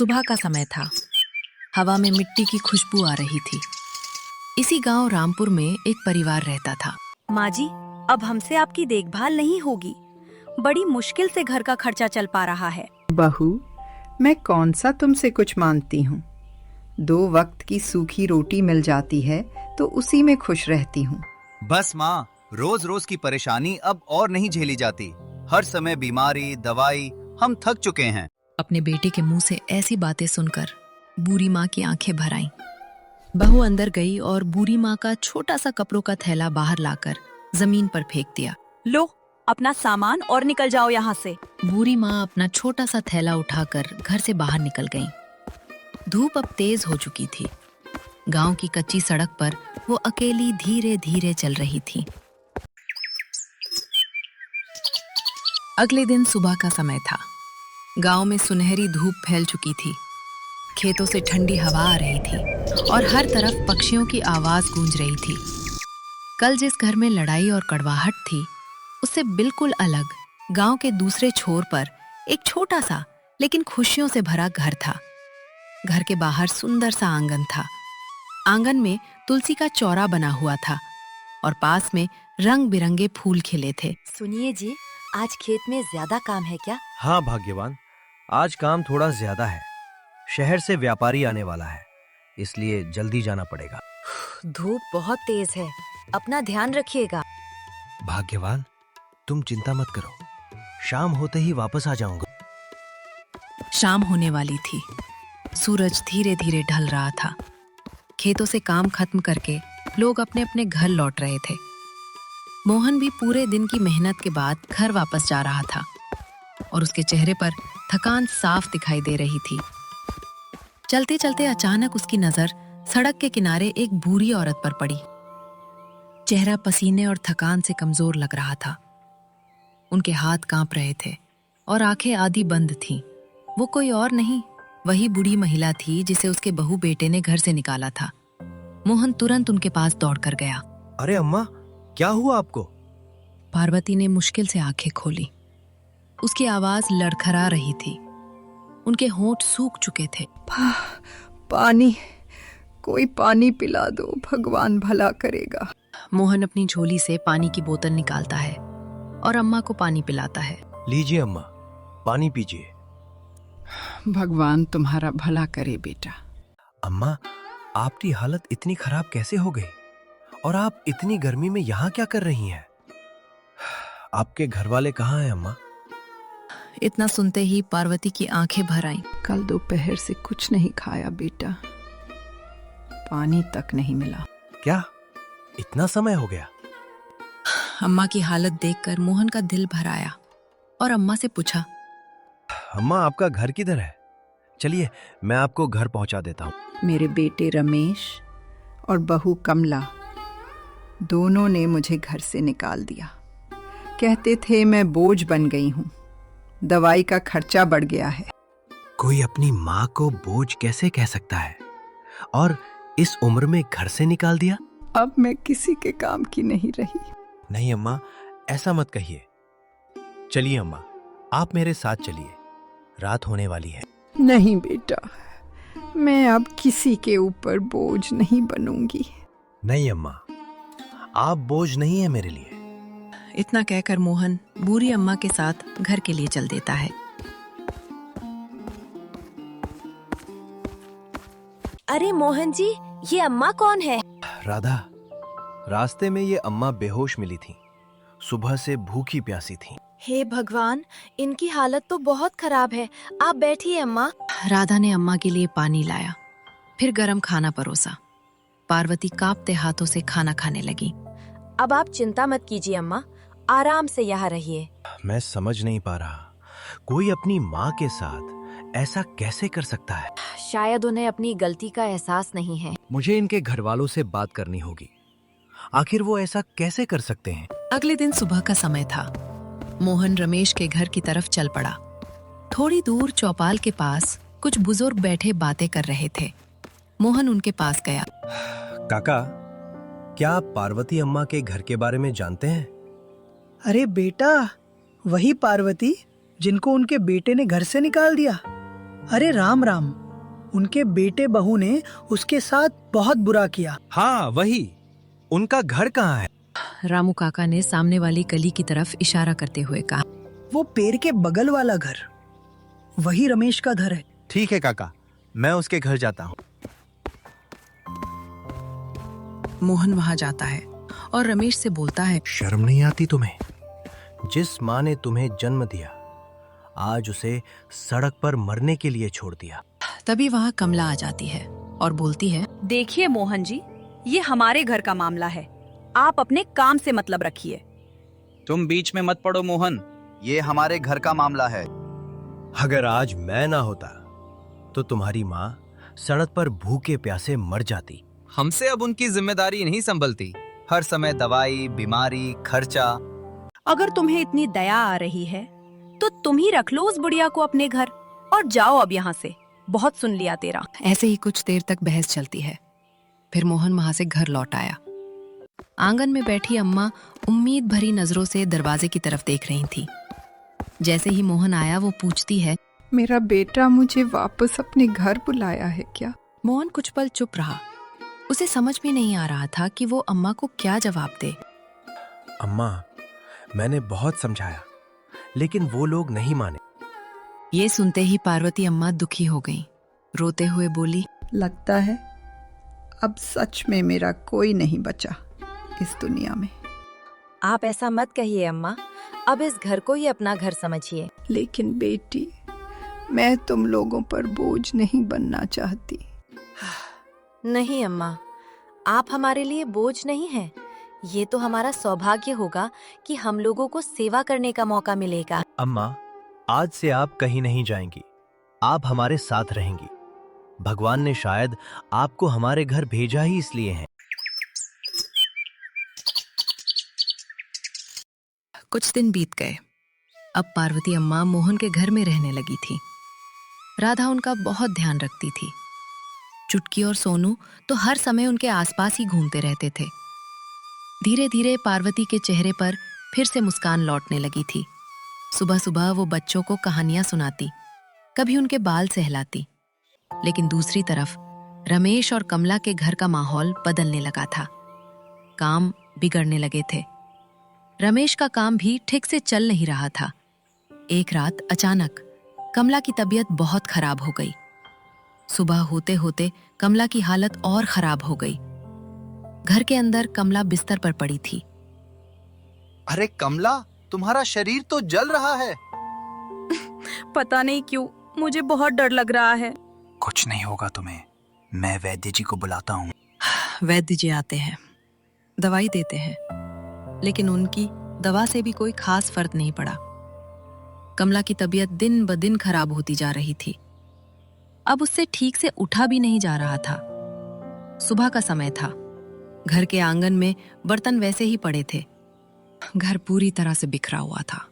सुबह का समय था। हवा में मिट्टी की खुशबू आ रही थी। इसी गांव रामपुर में एक परिवार रहता था। माँ जी, अब हमसे आपकी देखभाल नहीं होगी। बड़ी मुश्किल से घर का खर्चा चल पा रहा है। बहू, मैं कौन सा तुमसे कुछ मांगती हूँ। 2 वक्त की सूखी रोटी मिल जाती है तो उसी में खुश रहती हूँ। बस माँ, रोज रोज की परेशानी अब और नहीं झेली जाती। हर समय बीमारी, दवाई, हम थक चुके हैं। अपने बेटे के मुंह से ऐसी बातें सुनकर बूढ़ी माँ की आंखें भर आईं। बहू अंदर गई और बूढ़ी माँ का छोटा सा कपड़ों का थैला बाहर लाकर जमीन पर फेंक दिया। लो, अपना सामान और निकल जाओ यहाँ से। बूढ़ी माँ अपना छोटा सा थैला उठाकर घर से बाहर निकल गईं। धूप अब तेज हो चुकी थी। गांव की कच्ची सड़क पर वो अकेली धीरे धीरे चल रही थी। अगले दिन सुबह का समय था। गांव में सुनहरी धूप फैल चुकी थी। खेतों से ठंडी हवा आ रही थी और हर तरफ पक्षियों की आवाज गूंज रही थी। कल जिस घर में लड़ाई और कड़वाहट थी, उससे बिल्कुल अलग गांव के दूसरे छोर पर एक छोटा सा लेकिन खुशियों से भरा घर था। घर के बाहर सुंदर सा आंगन था। आंगन में तुलसी का चौरा बना हुआ था और पास में रंग बिरंगे फूल खिले थे। सुनिए जी, आज खेत में ज्यादा काम है क्या? हाँ भाग्यवान, आज काम थोड़ा ज्यादा है। शहर से व्यापारी आने वाला है, इसलिए जल्दी जाना पड़ेगा। धूप बहुत तेज है, अपना ध्यान रखिएगा। भाग्यवान, तुम चिंता मत करो, शाम होते ही वापस आ जाऊंगा। शाम होने वाली थी। सूरज धीरे धीरे ढल रहा था। खेतों से काम खत्म करके लोग अपने अपने घर लौट रहे थे। मोहन भी पूरे दिन की मेहनत के बाद घर वापस जा रहा था और उसके चेहरे पर थकान साफ दिखाई दे रही थी। चलते चलते अचानक उसकी नजर सड़क के किनारे एक बूढ़ी औरत पर पड़ी। चेहरा पसीने और थकान से कमजोर लग रहा था। उनके हाथ कांप रहे थे और आंखें आधी बंद थीं। वो कोई और नहीं, वही बूढ़ी महिला थी जिसे उसके बहू बेटे ने घर से निकाला था। मोहन तुरंत उनके पास दौड़कर गया। अरे अम्मा, क्या हुआ आपको? पार्वती ने मुश्किल से आंखें खोली। उसकी आवाज लड़खड़ा रही थी। उनके होंठ सूख चुके थे। पानी, कोई पानी पिला दो, भगवान भला करेगा। मोहन अपनी झोली से पानी की बोतल निकालता है और अम्मा को पानी पिलाता है। लीजिए अम्मा, पानी पीजिए। भगवान तुम्हारा भला करे बेटा। अम्मा, आपकी हालत इतनी खराब कैसे हो गई? और आप इतनी गर्मी में यहाँ क्या कर रही हैं? आपके घर वाले कहाँ हैं अम्मा? इतना सुनते ही पार्वती की आंखें भर आईं। कल दोपहर से कुछ नहीं खाया बेटा, पानी तक नहीं मिला। क्या इतना समय हो गया? अम्मा की हालत देखकर मोहन का दिल भर आया और अम्मा से पूछा, अम्मा आपका घर किधर है? चलिए मैं आपको घर पहुंचा देता हूँ। मेरे बेटे रमेश और बहू कमला दोनों ने मुझे घर से निकाल दिया। कहते थे मैं बोझ बन गई हूँ, दवाई का खर्चा बढ़ गया है। कोई अपनी माँ को बोझ कैसे कह सकता है? और इस उम्र में घर से निकाल दिया? अब मैं किसी के काम की नहीं रही। नहीं अम्मा, ऐसा मत कहिए। चलिए अम्मा, आप मेरे साथ चलिए, रात होने वाली है। नहीं बेटा, मैं अब किसी के ऊपर बोझ नहीं बनूंगी। नहीं अम्मा, आप बोझ नहीं है मेरे लिए। इतना कहकर मोहन बूढ़ी अम्मा के साथ घर के लिए चल देता है। अरे मोहन जी, ये अम्मा कौन है? राधा, रास्ते में ये अम्मा बेहोश मिली थी। सुबह से भूखी प्यासी थी। हे भगवान, इनकी हालत तो बहुत खराब है। आप बैठिए अम्मा। राधा ने अम्मा के लिए पानी लाया, फिर गरम खाना परोसा। पार्वती कांपते हाथों से खाना खाने लगी। अब आप चिंता मत कीजिए अम्मा, आराम से यहाँ रहिए। मैं समझ नहीं पा रहा, कोई अपनी माँ के साथ ऐसा कैसे कर सकता है? शायद उन्हें अपनी गलती का एहसास नहीं है। मुझे इनके घर वालों से बात करनी होगी। आखिर वो ऐसा कैसे कर सकते हैं? अगले दिन सुबह का समय था। मोहन रमेश के घर की तरफ चल पड़ा। थोड़ी दूर चौपाल के पास कुछ बुजुर्ग बैठे बातें कर रहे थे। मोहन उनके पास गया। काका, क्या आप पार्वती अम्मा के घर के बारे में जानते हैं? अरे बेटा, वही पार्वती जिनको उनके बेटे ने घर से निकाल दिया। अरे राम राम, उनके बेटे बहू ने उसके साथ बहुत बुरा किया। हाँ वही, उनका घर कहाँ है? रामू काका ने सामने वाली गली की तरफ इशारा करते हुए कहा। वो पेड़ के बगल वाला घर, वही रमेश का घर है। ठीक है काका, मैं उसके घर जाता हूँ। मोहन वहां जाता है और रमेश से बोलता है, शर्म नहीं आती तुम्हें? जिस माँ ने तुम्हें जन्म दिया, आज उसे सड़क पर मरने के लिए छोड़ दिया। तभी वहां कमला आ जाती है और बोलती है, देखिए मोहन जी, ये हमारे घर का मामला है, आप अपने काम से मतलब रखिए। तुम बीच में मत पड़ो मोहन, ये हमारे घर का मामला है। अगर आज मैं ना होता तो तुम्हारी माँ सड़क पर भूखे प्यासे मर जाती। हमसे अब उनकी जिम्मेदारी नहीं संभलती। हर समय दवाई, बीमारी, खर्चा। अगर तुम्हें इतनी दया आ रही है तो तुम ही रख लो उस बुढ़िया को अपने घर और जाओ अब यहाँ से। बहुत सुन लिया तेरा। ऐसे ही कुछ देर तक बहस चलती है। फिर मोहन वहां से घर लौट आया। आंगन में बैठी अम्मा उम्मीद भरी नजरों से दरवाजे की तरफ देख रही थी। जैसे ही मोहन आया वो पूछती है, मेरा बेटा मुझे वापस अपने घर बुलाया है क्या? मोहन कुछ पल चुप रहा। उसे समझ में नहीं आ रहा था कि वो अम्मा को क्या जवाब दे। अम्मा, मैंने बहुत समझाया, लेकिन वो लोग नहीं माने। ये सुनते ही पार्वती अम्मा दुखी हो गईं। रोते हुए बोली, लगता है अब सच में मेरा कोई नहीं बचा इस दुनिया में। आप ऐसा मत कहिए अम्मा, अब इस घर को ही अपना घर समझिए। लेकिन बेटी, मैं तुम लोगों पर बोझ नहीं बनना चाहती। नहीं अम्मा, आप हमारे लिए बोझ नहीं हैं। ये तो हमारा सौभाग्य होगा कि हम लोगों को सेवा करने का मौका मिलेगा। अम्मा, आज से आप कहीं नहीं जाएंगी, आप हमारे साथ रहेंगी। भगवान ने शायद आपको हमारे घर भेजा ही इसलिए है। कुछ दिन बीत गए। अब पार्वती अम्मा मोहन के घर में रहने लगी थी। राधा उनका बहुत ध्यान रखती थी। चुटकी और सोनू तो हर समय उनके आसपास ही घूमते रहते थे। धीरे धीरे पार्वती के चेहरे पर फिर से मुस्कान लौटने लगी थी। सुबह सुबह वो बच्चों को कहानियां सुनाती, कभी उनके बाल सहलाती। लेकिन दूसरी तरफ रमेश और कमला के घर का माहौल बदलने लगा था। काम बिगड़ने लगे थे। रमेश का काम भी ठीक से चल नहीं रहा था। एक रात अचानक कमला की तबीयत बहुत खराब हो गई। सुबह होते होते कमला की हालत और खराब हो गई। घर के अंदर कमला बिस्तर पर पड़ी थी। अरे कमला, तुम्हारा शरीर तो जल रहा है। पता नहीं क्यों मुझे बहुत डर लग रहा है। कुछ नहीं होगा तुम्हें, मैं वैद्य जी को बुलाता हूँ। वैद्य जी आते हैं, दवाई देते हैं, लेकिन उनकी दवा से भी कोई खास फर्क नहीं पड़ा। कमला की तबीयत दिन ब दिन खराब होती जा रही थी। अब उससे ठीक से उठा भी नहीं जा रहा था। सुबह का समय था। घर के आंगन में बर्तन वैसे ही पड़े थे। घर पूरी तरह से बिखरा हुआ था।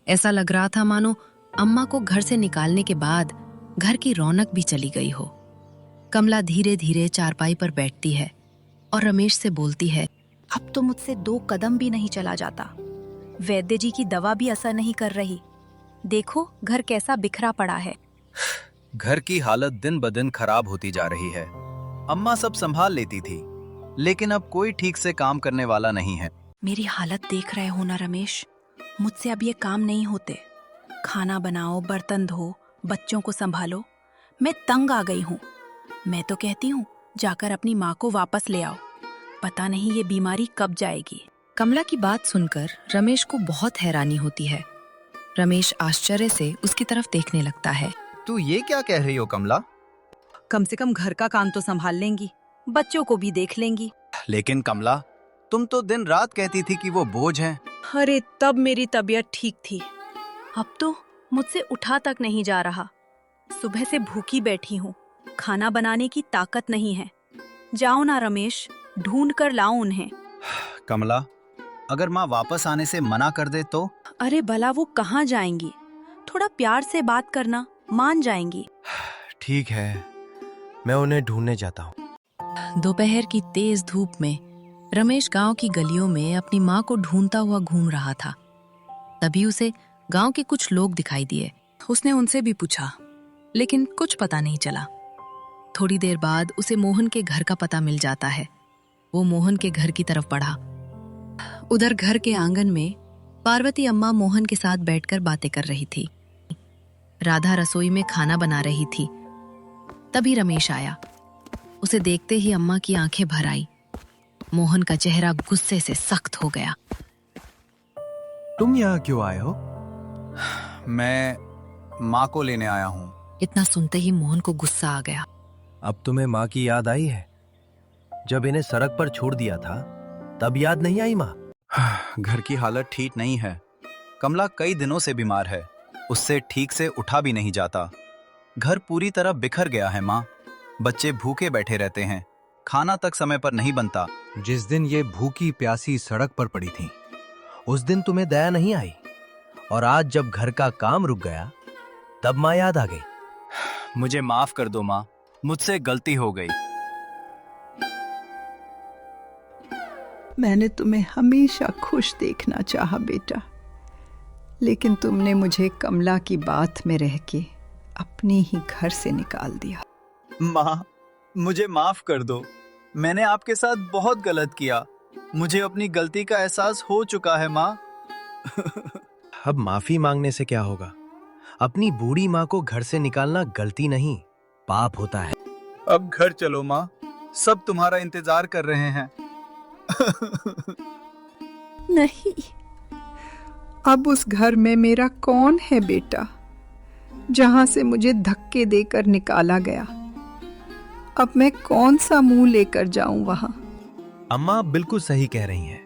ऐसा लग रहा था मानो अम्मा को घर से निकालने के बाद घर की रौनक भी चली गई हो। कमला धीरे धीरे चारपाई पर बैठती है और रमेश से बोलती है, अब तो मुझसे 2 कदम भी नहीं चला जाता। वैद्य जी की दवा भी असर नहीं कर रही। देखो घर कैसा बिखरा पड़ा है। घर की हालत दिन ब दिन खराब होती जा रही है। अम्मा सब संभाल लेती थी, लेकिन अब कोई ठीक से काम करने वाला नहीं है। मेरी हालत देख रहे हो ना रमेश, मुझसे अब ये काम नहीं होते। खाना बनाओ, बर्तन धो, बच्चों को संभालो। मैं तंग आ गई हूँ। मैं तो कहती हूँ जाकर अपनी माँ को वापस ले आओ। पता नहीं ये बीमारी कब जाएगी। कमला की बात सुनकर रमेश को बहुत हैरानी होती है। रमेश आश्चर्य से उसकी तरफ देखने लगता है। तू ये क्या कह रही हो कमला? कम से कम घर का काम तो संभाल लेंगी, बच्चों को भी देख लेंगी। लेकिन कमला, तुम तो दिन रात कहती थी कि वो बोझ हैं। अरे तब मेरी तबीयत ठीक थी, अब तो मुझसे उठा तक नहीं जा रहा। सुबह से भूखी बैठी हूँ, खाना बनाने की ताकत नहीं है। जाओ ना रमेश, ढूंढ कर लाओ उन्हें। कमला, अगर माँ वापस आने से मना कर दे तो? अरे भला वो कहाँ जाएंगी? थोड़ा प्यार से बात करना, मान जाएंगी। ठीक है, मैं उन्हें ढूंढने जाता हूँ। दोपहर की तेज धूप में रमेश गांव की गलियों में अपनी माँ को ढूंढता हुआ घूम रहा था। तभी उसे गांव के कुछ लोग दिखाई दिए। उसने उनसे भी पूछा, लेकिन कुछ पता नहीं चला। थोड़ी देर बाद उसे मोहन के घर का पता मिल जाता है। वो मोहन के घर की तरफ बढ़ा। उधर घर के आंगन में पार्वती अम्मा मोहन के साथ बैठकर बातें कर रही थी। राधा रसोई में खाना बना रही थी। तभी रमेश आया। उसे देखते ही अम्मा की आंखें भर आई। मोहन का चेहरा गुस्से से सख्त हो गया। तुम यहाँ क्यों आए हो? मैं माँ को लेने आया हूँ। इतना सुनते ही मोहन को गुस्सा आ गया। अब तुम्हें माँ की याद आई है? जब इन्हें सड़क पर छोड़ दिया था तब याद नहीं आई माँ? घर की हालत ठीक नहीं है। कमला कई दिनों से बीमार है। उससे ठीक से उठा भी नहीं जाता। घर पूरी तरह बिखर गया है माँ। बच्चे भूखे बैठे रहते हैं। खाना तक समय पर नहीं बनता। जिस दिन ये भूखी प्यासी सड़क पर पड़ी थी उस दिन तुम्हें दया नहीं आई, और आज जब घर का काम रुक गया तब माँ याद आ गई। मुझे माफ कर दो माँ, मुझसे गलती हो गई। मैंने तुम्हें हमेशा खुश देखना चाहा बेटा, लेकिन तुमने मुझे कमला की बात में रह के अपने ही घर से निकाल दिया। माँ, मुझे माफ कर दो। मैंने आपके साथ बहुत गलत किया। मुझे अपनी गलती का एहसास हो चुका है माँ। अब माफी मांगने से क्या होगा? अपनी बूढ़ी माँ को घर से निकालना गलती नहीं, पाप होता है। अब घर चलो माँ, सब तुम्हारा इंतजार कर रहे हैं। नहीं, अब उस घर में मेरा कौन है बेटा, जहां से मुझे धक्के देकर निकाला गया। अब मैं कौन सा मुंह लेकर जाऊं वहां। अम्मा आप बिल्कुल सही कह रही हैं।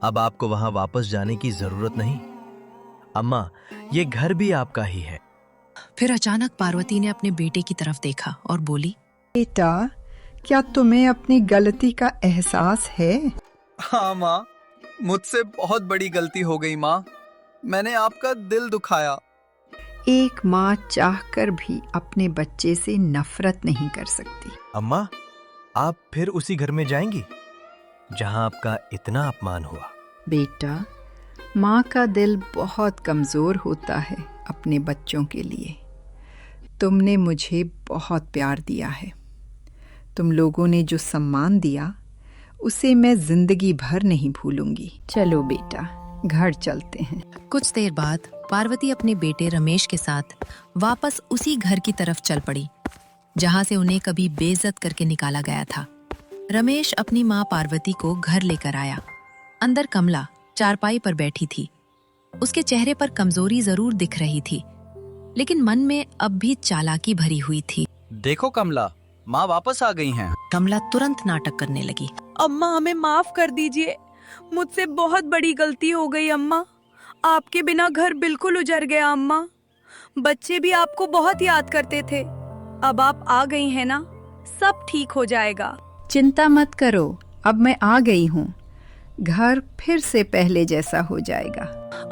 अब आपको वहां वापस जाने की जरूरत नहीं। अम्मा, ये घर भी आपका ही है। फिर अचानक पार्वती ने अपने बेटे की तरफ देखा और बोली, बेटा, क्या तुम्हें अपनी गलती का एहसास है? हाँ माँ, मुझसे बहुत बड़ी गलती हो गई माँ। मैंने आपका दिल दुखाया। एक माँ चाहकर भी अपने बच्चे से नफरत नहीं कर सकती। अम्मा, आप फिर उसी घर में जाएंगी जहां आपका इतना अपमान हुआ? बेटा, माँ का दिल बहुत कमज़ोर होता है अपने बच्चों के लिए। तुमने मुझे बहुत प्यार दिया है। तुम लोगों ने जो सम्मान दिया उसे मैं जिंदगी भर नहीं भूलूंगी। चलो बेटा, घर चलते हैं। कुछ देर बाद पार्वती अपने बेटे रमेश के साथ वापस उसी घर की तरफ चल पड़ी जहां से उन्हें कभी बेइज्जत करके निकाला गया था। रमेश अपनी माँ पार्वती को घर लेकर आया। अंदर कमला चारपाई पर बैठी थी। उसके चेहरे पर कमजोरी जरूर दिख रही थी, लेकिन मन में अब भी चालाकी भरी हुई थी। देखो कमला, माँ वापस आ गई हैं। कमला तुरंत नाटक करने लगी। अम्मा हमें माफ कर दीजिए, मुझसे बहुत बड़ी गलती हो गई अम्मा। आपके बिना घर बिल्कुल उजड़ गया अम्मा। बच्चे भी आपको बहुत याद करते थे। अब आप आ गई हैं ना, सब ठीक हो जाएगा। चिंता मत करो, अब मैं आ गई हूँ। घर फिर से पहले जैसा हो जाएगा।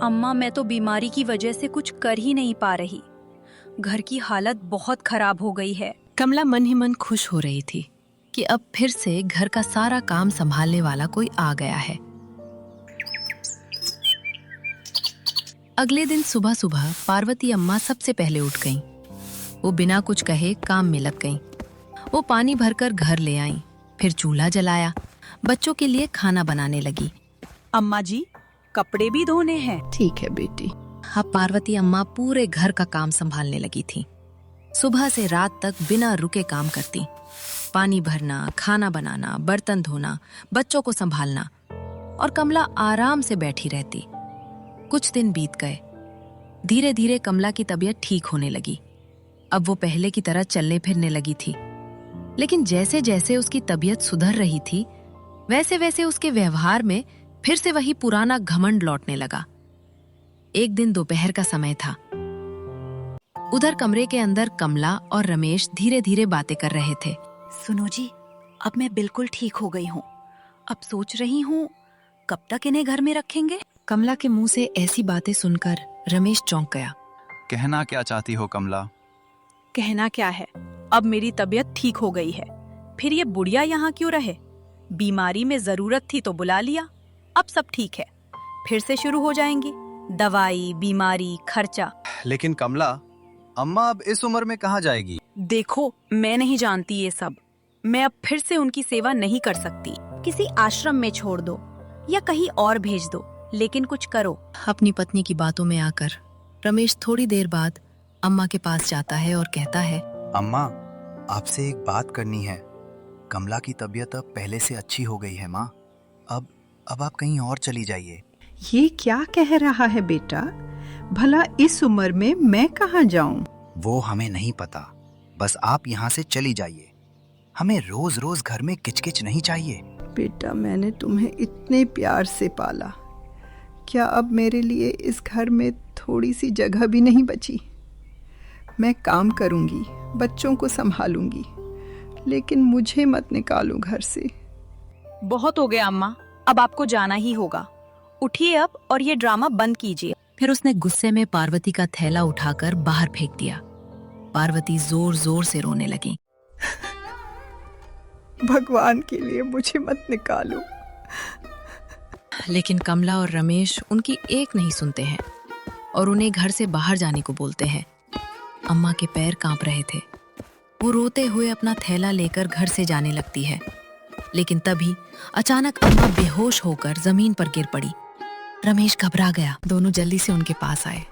अम्मा, मैं तो बीमारी की वजह से कुछ कर ही नहीं पा रही। घर की हालत बहुत खराब हो गई है। कमला मन ही मन खुश हो रही थी कि अब फिर से घर का सारा काम संभालने वाला कोई आ गया है। अगले दिन सुबह सुबह पार्वती अम्मा सबसे पहले उठ गईं। वो बिना कुछ कहे काम में लग गईं। वो पानी भरकर घर ले आईं, फिर चूल्हा जलाया, बच्चों के लिए खाना बनाने लगी। अम्मा जी, कपड़े भी धोने हैं। ठीक है बेटी। अब पार्वती अम्मा पूरे घर का काम संभालने लगी थी। सुबह से रात तक बिना रुके काम करती। पानी भरना, खाना बनाना, बर्तन धोना, बच्चों को संभालना, और कमला आराम से बैठी रहती। कुछ दिन बीत गए। धीरे धीरे कमला की तबीयत ठीक होने लगी। अब वो पहले की तरह चलने फिरने लगी थी। लेकिन जैसे जैसे उसकी तबीयत सुधर रही थी, वैसे वैसे उसके व्यवहार में फिर से वही पुराना घमंड लौटने लगा। एक दिन दोपहर का समय था। उधर कमरे के अंदर कमला और रमेश धीरे धीरे बातें कर रहे थे। सुनो जी, अब मैं बिल्कुल ठीक हो गई हूँ। अब सोच रही हूँ कब तक इन्हें घर में रखेंगे। कमला के मुंह से ऐसी बातें सुनकर रमेश चौंक गया। कहना क्या चाहती हो कमला? कहना क्या है, अब मेरी तबीयत ठीक हो गई है। फिर ये बुढ़िया यहाँ क्यों रहे? बीमारी में जरूरत थी तो बुला लिया। अब सब ठीक है, फिर से शुरू हो जाएंगी दवाई, बीमारी, खर्चा। लेकिन कमला, अम्मा अब इस उम्र में कहाँ जाएगी? देखो, मैं नहीं जानती ये सब। मैं अब फिर से उनकी सेवा नहीं कर सकती। किसी आश्रम में छोड़ दो या कहीं और भेज दो, लेकिन कुछ करो। अपनी पत्नी की बातों में आकर रमेश थोड़ी देर बाद अम्मा के पास जाता है और कहता है, अम्मा, आपसे एक बात करनी है। कमला की तबीयत अब पहले से अच्छी हो गई है माँ। अब आप कहीं और चली जाइए। ये क्या कह रहा है बेटा? भला इस उम्र में मैं कहाँ जाऊं? वो हमें नहीं पता, बस आप यहाँ से चली जाइए। हमें रोज रोज घर में किचकिच नहीं चाहिए। बेटा, मैंने तुम्हें इतने प्यार से पाला, क्या अब मेरे लिए इस घर में थोड़ी सी जगह भी नहीं बची? मैं काम करूंगी, बच्चों को संभालूंगी, लेकिन मुझे मत निकालो घर से। बहुत हो गया अम्मा, अब आपको जाना ही होगा। उठिए अब और ये ड्रामा बंद कीजिए। फिर उसने गुस्से में पार्वती का थैला उठाकर बाहर फेंक दिया। पार्वती जोर जोर से रोने लगी। भगवान के लिए मुझे मत निकालो। लेकिन कमला और रमेश उनकी एक नहीं सुनते हैं और उन्हें घर से बाहर जाने को बोलते हैं। अम्मा के पैर कांप रहे थे। वो रोते हुए अपना थैला लेकर घर से जाने लगती है, लेकिन तभी अचानक अम्मा बेहोश होकर जमीन पर गिर पड़ी। रमेश घबरा गया। दोनों जल्दी से उनके पास आए।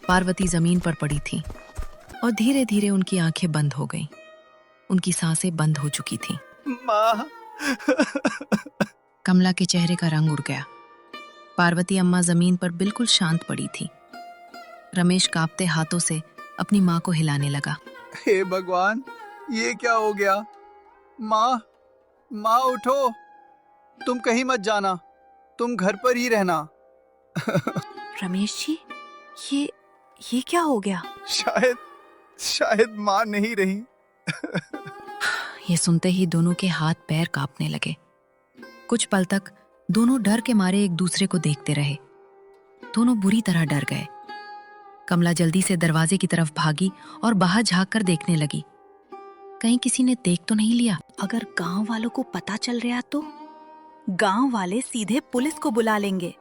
पार्वती जमीन पर पड़ी थी और धीरे धीरे उनकी आंखें बंद हो गईं। उनकी सांसें बंद हो चुकी थीं। माँ। कमला के चेहरे का रंग उड़ गया। पार्वती अम्मा जमीन पर बिल्कुल शांत पड़ी थी। रमेश कांपते हाथों से अपनी माँ को हिलाने लगा। हे भगवान, ये क्या हो गया? माँ उठो, तुम कहीं मत जाना, तुम घर पर ही रहना। रमेश जी, ये क्या हो गया? शायद माँ नहीं रही। ये सुनते ही दोनों के हाथ पैर कांपने लगे। कुछ पल तक दोनों डर के मारे एक दूसरे को देखते रहे। दोनों बुरी तरह डर गए। कमला जल्दी से दरवाजे की तरफ भागी और बाहर झांक कर देखने लगी। कहीं किसी ने देख तो नहीं लिया? अगर गांव वालों को पता चल रहा तो गांव वाले सीधे पुलिस को बुला लेंगे।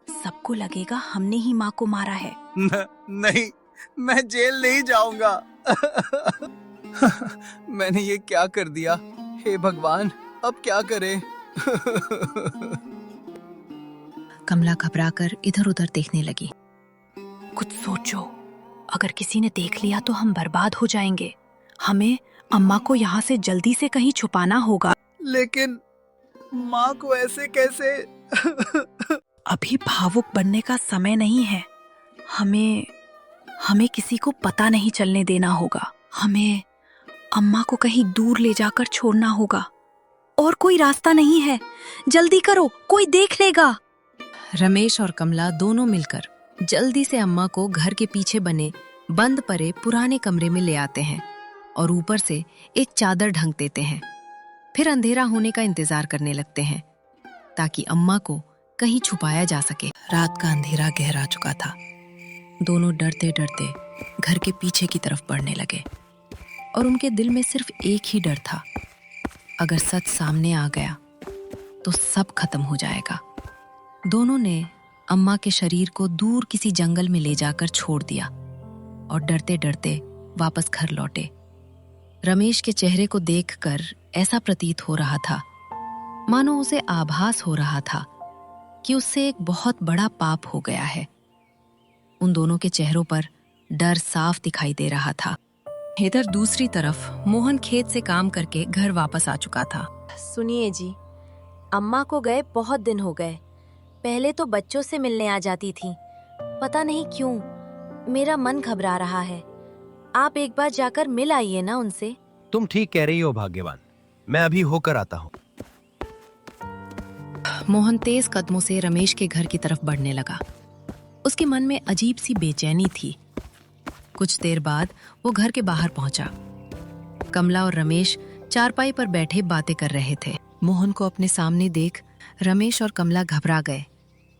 सबको लगेगा हमने ही माँ को मारा है। नहीं, मैं जेल नहीं जाऊंगा। मैंने ये क्या कर दिया? हे भगवान, अब क्या करें? कमला घबराकर इधर उधर देखने लगी। कुछ सोचो, अगर किसी ने देख लिया तो हम बर्बाद हो जाएंगे। हमें अम्मा को यहाँ से जल्दी से कहीं छुपाना होगा। लेकिन माँ को ऐसे कैसे? अभी भावुक बनने का समय नहीं है। हमें किसी को पता नहीं चलने देना होगा। हमें अम्मा को कहीं दूर ले जाकर छोड़ना होगा। और कोई रास्ता नहीं है। जल्दी करो, कोई देख लेगा। रमेश और कमला दोनों मिलकर जल्दी से अम्मा को घर के पीछे बने बंद पड़े पुराने कमरे में ले आते हैं और ऊपर से एक चादर ढक देते हैं। फिर अंधेरा होने का इंतजार करने लगते हैं ताकि अम्मा को कहीं छुपाया जा सके। रात का अंधेरा गहरा चुका था। दोनों डरते डरते घर के पीछे की तरफ बढ़ने लगे और उनके दिल में सिर्फ एक ही डर था, अगर सच सामने आ गया तो सब खत्म हो जाएगा। दोनों ने अम्मा के शरीर को दूर किसी जंगल में ले जाकर छोड़ दिया और डरते डरते वापस घर लौटे। रमेश के चेहरे को देखकर ऐसा प्रतीत हो रहा था मानो उसे आभास हो रहा था कि उससे एक बहुत बड़ा पाप हो गया है। उन दोनों के चेहरों पर डर साफ दिखाई दे रहा था। इधर दूसरी तरफ मोहन खेत से काम करके घर वापस आ चुका था। सुनिए जी, अम्मा को गए बहुत दिन हो गए। पहले तो बच्चों से मिलने आ जाती थी, पता नहीं क्यों मेरा मन घबरा रहा है। आप एक बार जाकर मिल आइए ना उनसे। तुम ठीक कह रही हो भाग्यवान, मैं अभी होकर आता हूँ। मोहन तेज कदमों से रमेश के घर की तरफ बढ़ने लगा। उसके मन में अजीब सी बेचैनी थी। कुछ देर बाद वो घर के बाहर पहुंचा। कमला और रमेश चारपाई पर बैठे बातें कर रहे थे। मोहन को अपने सामने देख रमेश और कमला घबरा गए।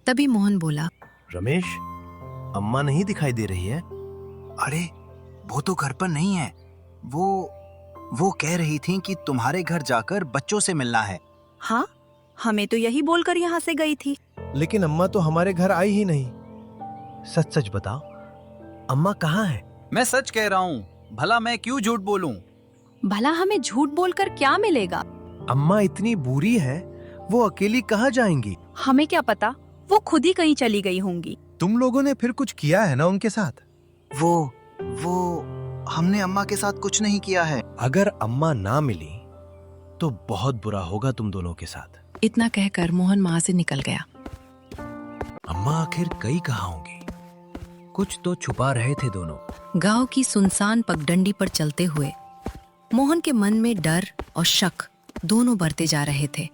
तभी मोहन बोला, रमेश, अम्मा नहीं दिखाई दे रही है? अरे, वो तो घर पर नहीं है। वो कह रही थी कि तुम्हारे घर जाकर बच्चों से मिलना है। हाँ, हमें तो यही बोलकर यहाँ से गई थी। लेकिन अम्मा तो हमारे घर आई ही नहीं। सच सच बताओ, अम्मा कहाँ है? मैं सच कह रहा हूँ, भला मैं क्यों झूठ बोलूं? भला हमें झूठ बोलकर क्या मिलेगा? अम्मा इतनी बुरी है, वो अकेली कहाँ जाएंगी? हमें क्या पता, वो खुद ही कहीं चली गई होंगी। तुम लोगों ने फिर कुछ किया है ना उनके साथ? वो हमने अम्मा के साथ कुछ नहीं किया है। अगर अम्मा ना मिली तो बहुत बुरा होगा तुम दोनों के साथ। इतना कहकर मोहन वहां से निकल गया। अम्मा आखिर कहीं कहाँ होंगी? कुछ तो छुपा रहे थे दोनों। गांव की सुनसान पगडंडी पर चलते हुए मोहन के मन में डर और शक दोनों बढ़ते जा रहे थे।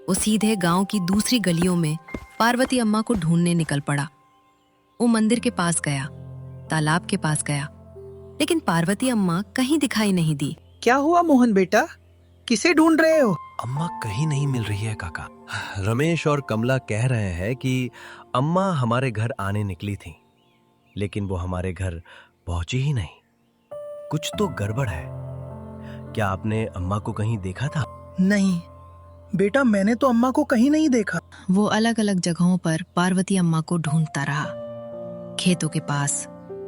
वो सीधे गांव की दूसरी गलियों में पार्वती अम्मा को ढूंढने निकल पड़ा। वो मंदिर के पास गया, तालाब के पास गया, लेकिन पार्वती अम्मा कहीं दिखाई नहीं दी। क्या हुआ मोहन बेटा, किसे ढूंढ रहे हो? अम्मा कहीं नहीं मिल रही है काका। रमेश और कमला कह रहे हैं कि अम्मा हमारे घर आने निकली थी, लेकिन वो हमारे घर पहुंची ही नहीं। कुछ तो गड़बड़ है। क्या आपने अम्मा को कहीं देखा था? नहीं बेटा, मैंने तो अम्मा को कहीं नहीं देखा। वो अलग अलग जगहों पर पार्वती अम्मा को ढूंढता रहा, खेतों के पास,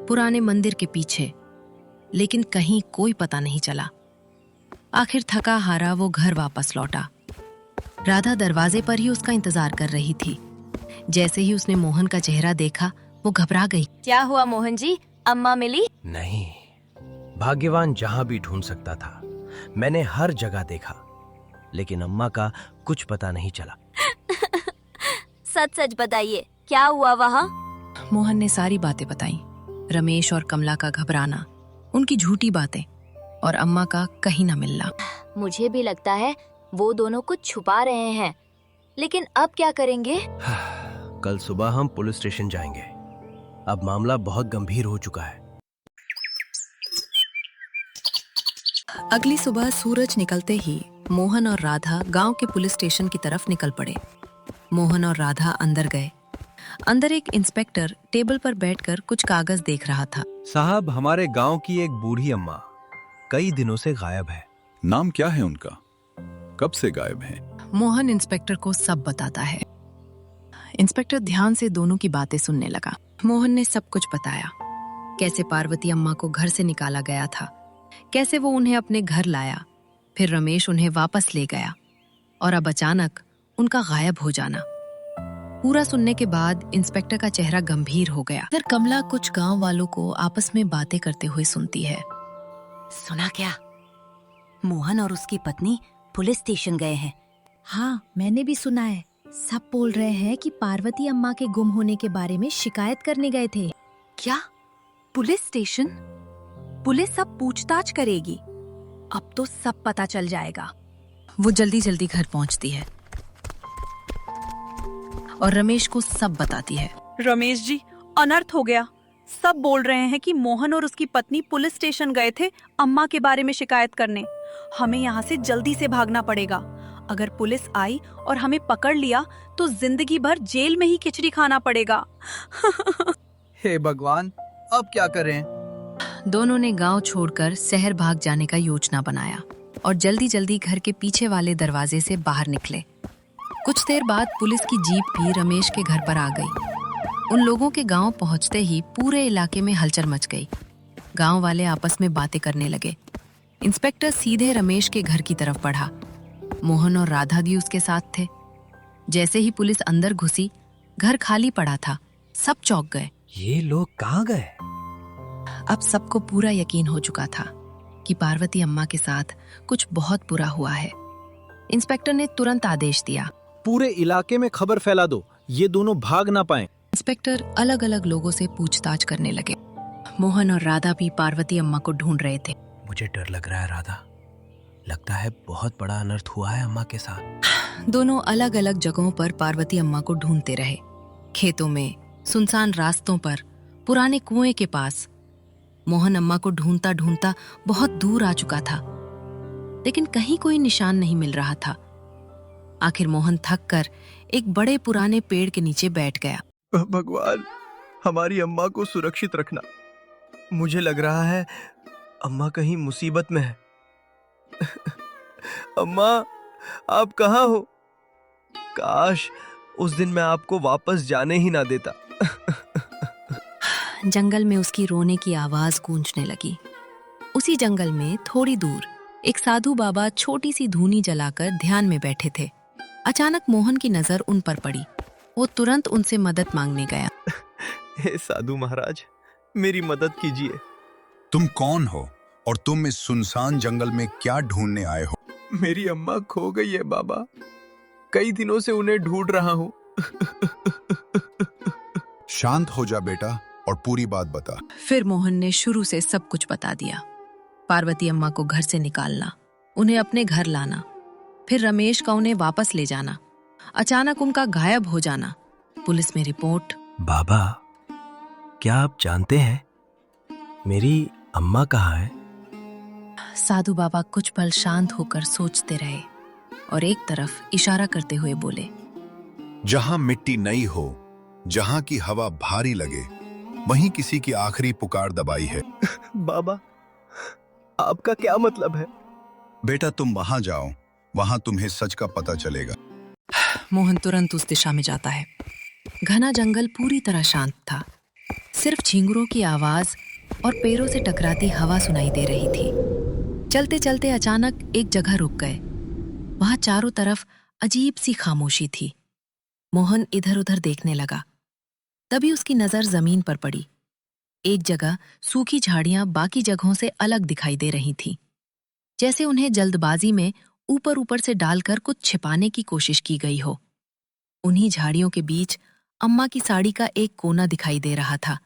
पुराने मंदिर के पीछे, लेकिन कहीं कोई पता नहीं चला। आखिर थका हारा वो घर वापस लौटा। राधा दरवाजे पर ही उसका इंतजार कर रही थी। जैसे ही उसने मोहन का चेहरा देखा, वो घबरा गई। क्या हुआ मोहन जी, अम्मा मिली? नहीं, भाग्यवान जहां भी ढूंढ सकता था। मैंने हर जगह देखा, लेकिन अम्मा का कुछ पता नहीं चला। सच सच बताइए, क्या हुआ वहाँ? मोहन ने सारी बातें बताई। रमेश और कमला का घबराना, उनकी झूठी बातें और अम्मा का कहीं न मिलना। मुझे भी लगता है वो दोनों कुछ छुपा रहे हैं, लेकिन अब क्या करेंगे? कल सुबह हम पुलिस स्टेशन जाएंगे। अब मामला बहुत गंभीर हो चुका है। अगली सुबह सूरज निकलते ही मोहन और राधा गांव के पुलिस स्टेशन की तरफ निकल पड़े। मोहन और राधा अंदर गए। अंदर एक इंस्पेक्टर टेबल पर बैठकर कुछ कागज देख रहा था। साहब, हमारे गांव की एक बूढ़ी अम्मा कई दिनों से गायब है। नाम क्या है उनका? कब से गायब है? मोहन इंस्पेक्टर को सब बताता है। इंस्पेक्टर ध्यान से दोनों की बातें सुनने लगा। मोहन ने सब कुछ बताया, कैसे पार्वती अम्मा को घर से निकाला गया था, कैसे वो उन्हें अपने घर लाया, फिर रमेश उन्हें वापस ले गया और अब अचानक उनका गायब हो जाना। पूरा सुनने के बाद इंस्पेक्टर का चेहरा गंभीर हो गया। फिर कमला कुछ गांव वालों को आपस में बातें करते हुए सुनती है। सुना क्या? मोहन और उसकी पत्नी पुलिस स्टेशन गए हैं। हाँ, मैंने भी सुना है। सब बोल रहे हैं कि पार्वती अम्मा के गुम होने के बारे में शिकायत करने गए थे। क्या? Police station? पुलिस अब पूछताछ करेगी। अब तो सब पता चल जाएगा। वो जल्दी जल्दी घर पहुंचती है और रमेश को सब बताती है। रमेश जी, अनर्थ हो गया। सब बोल रहे हैं कि मोहन और उसकी पत्नी पुलिस स्टेशन गए थे अम्मा के बारे में शिकायत करने। हमें यहाँ से जल्दी से भागना पड़ेगा। अगर पुलिस आई और हमें पकड़ लिया तो जिंदगी भर जेल में ही खिचड़ी खाना पड़ेगा। हे भगवान, अब क्या करें? दोनों ने गांव छोड़कर शहर भाग जाने का योजना बनाया और जल्दी जल्दी घर के पीछे वाले दरवाजे से बाहर निकले। कुछ देर बाद पुलिस की जीप भी रमेश के घर पर आ गई। उन लोगों के गांव पहुंचते ही पूरे इलाके में हलचल मच गई। गांव वाले आपस में बातें करने लगे। इंस्पेक्टर सीधे रमेश के घर की तरफ बढ़ा। मोहन और राधा भी उसके साथ थे। जैसे ही पुलिस अंदर घुसी, घर खाली पड़ा था। सब चौंक गए। ये लोग कहाँ गए? अब सबको पूरा यकीन हो चुका था कि पार्वती अम्मा के साथ कुछ बहुत बुरा हुआ है। इंस्पेक्टर ने तुरंत आदेश दिया, पूरे इलाके में खबर फैला दो, ये दोनों भाग ना पाएं। इंस्पेक्टर अलग अलग लोगों से पूछताछ करने लगे। मोहन और राधा भी पार्वती अम्मा को ढूंढ रहे थे। मुझे डर लग रहा है राधा, लगता है बहुत बड़ा अनर्थ हुआ है अम्मा के साथ। दोनों अलग अलग जगहों पर पार्वती अम्मा को ढूंढते रहे। खेतों में, सुनसान रास्तों पर, पुराने कुएं के पास। मोहन अम्मा को ढूंढता ढूंढता बहुत दूर आ चुका था, लेकिन कहीं कोई निशान नहीं मिल रहा था। आखिर मोहन थक कर एक बड़े पुराने पेड़ के नीचे बैठ गया। भगवान, हमारी अम्मा को सुरक्षित रखना। मुझे लग रहा है अम्मा कहीं मुसीबत में है। अम्मा, आप कहाँ हो? काश उस दिन मैं आपको वापस जाने ही ना देता। जंगल में उसकी रोने की आवाज गूंजने लगी। उसी जंगल में थोड़ी दूर एक साधु बाबा छोटी सी धूनी जलाकर ध्यान में बैठे थे। अचानक मोहन की नजर उन पर पड़ी। वो तुरंत उनसे मदद मांगने गया। हे साधु महाराज, मेरी मदद कीजिए। तुम कौन हो और तुम इस सुनसान जंगल में क्या ढूंढने आए हो? मेरी अम्मा खो गई है बाबा, कई दिनों से उन्हें ढूंढ रहा हूँ। शांत हो जा बेटा और पूरी बात बता। फिर मोहन ने शुरू से सब कुछ बता दिया। पार्वती अम्मा को घर से निकालना, उन्हें अपने घर लाना, फिर रमेश का उन्हें वापस ले जाना, अचानक उनका गायब हो जाना, पुलिस में रिपोर्ट। बाबा, क्या आप जानते हैं मेरी अम्मा कहाँ है? साधु बाबा कुछ पल शांत होकर सोचते रहे और एक तरफ इशारा करते हुए बोले, जहां मिट्टी नई हो, जहां की हवा भारी लगे, वहीं किसी की आखिरी पुकार दबाई है। बाबा, आपका क्या मतलब है? बेटा तुम वहां जाओ, वहां तुम्हें सच का पता चलेगा। मोहन तुरंत उस दिशा में जाता है। घना जंगल पूरी तरह शांत था। सिर्फ झींगुरों की आवाज और पेड़ों से टकराती हवा सुनाई दे रही थी। चलते चलते अचानक एक जगह रुक गए। वहां चारों तरफ अजीब सी खामोशी थी। मोहन इधर उधर देखने लगा। तभी उसकी नजर जमीन पर पड़ी। एक जगह सूखी झाड़ियां बाकी जगहों से अलग दिखाई दे रही थीं, जैसे उन्हें जल्दबाजी में ऊपर ऊपर से डालकर कुछ छिपाने की कोशिश की गई हो। उन्हीं झाड़ियों के बीच अम्मा की साड़ी का एक कोना दिखाई दे रहा था।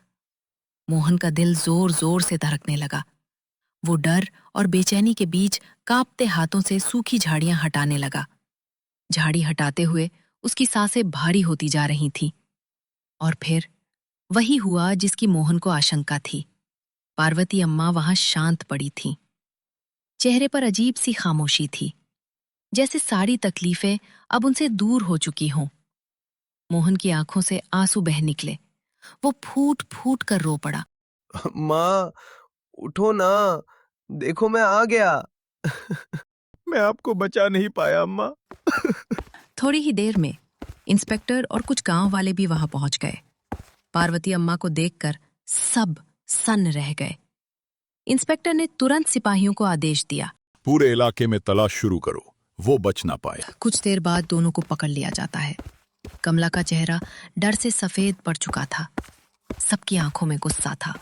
मोहन का दिल जोर जोर से धड़कने लगा। वो डर और बेचैनी के बीच कांपते हाथों से सूखी झाड़ियां हटाने लगा। झाड़ी हटाते हुए उसकी सांसें भारी होती जा रही थीं। और फिर वही हुआ जिसकी मोहन को आशंका थी। पार्वती अम्मा वहां शांत पड़ी थीं। चेहरे पर अजीब सी खामोशी थी, जैसे सारी तकलीफें अब उनसे दूर हो चुकी हों। मोहन की आंखों से आंसू बह निकले। वो फूट फूट कर रो पड़ा। माँ, उठो ना, देखो मैं आ गया। मैं आपको बचा नहीं पाया अम्मा। थोड़ी ही देर में इंस्पेक्टर और कुछ गांव वाले भी वहां पहुंच गए। पार्वती अम्मा को देखकर सब सन्न रह गए। इंस्पेक्टर ने तुरंत सिपाहियों को आदेश दिया, पूरे इलाके में तलाश शुरू करो, वो बच ना पाए। कुछ देर बाद दोनों को पकड़ लिया जाता है। कमला का चेहरा डर से सफेद पड़ चुका था। सबकी आंखों में गुस्सा था।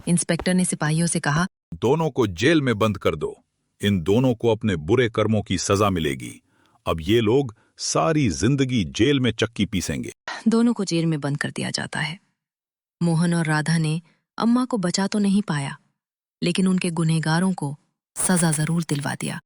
इंस्पेक्टर ने सिपाहियों से कहा, दोनों को जेल में बंद कर दो। इन दोनों को अपने बुरे कर्मों की सजा मिलेगी। अब ये लोग सारी जिंदगी जेल में चक्की पीसेंगे। दोनों को जेल में बंद कर दिया जाता है। मोहन और राधा ने अम्मा को बचा तो नहीं पाया, लेकिन उनके गुनहगारों को सजा जरूर दिलवा दिया।